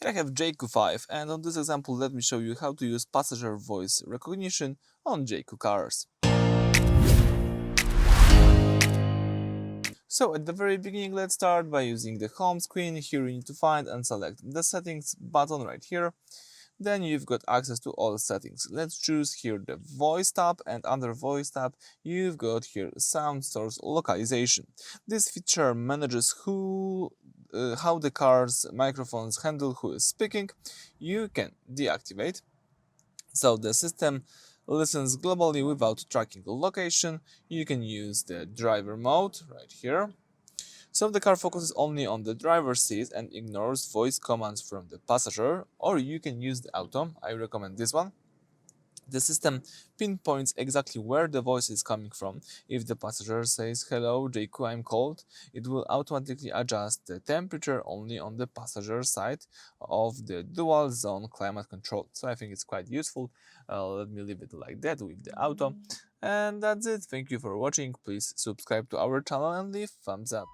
Here I have Jaecoo 5, and on this example let me show you how to use passenger voice recognition on Jaecoo cars. So at the very beginning, let's start by using the home screen. Here you need to find and select the settings button right here. Then you've got access to all settings. Let's choose here the voice tab, and under voice tab you've got here sound source localization. This feature manages how the car's microphones handle who is speaking. You can deactivate, so the system listens globally without tracking the location. You can use the driver mode right here, so the car focuses only on the driver's seat and ignores voice commands from the passenger, or you can use the auto. I recommend this one. The system pinpoints exactly where the voice is coming from. If the passenger says, "Hello, Jaecoo, I'm cold," it will automatically adjust the temperature only on the passenger side of the dual zone climate control. So I think it's quite useful. Let me leave it like that with the auto. And that's it. Thank you for watching. Please subscribe to our channel and leave thumbs up.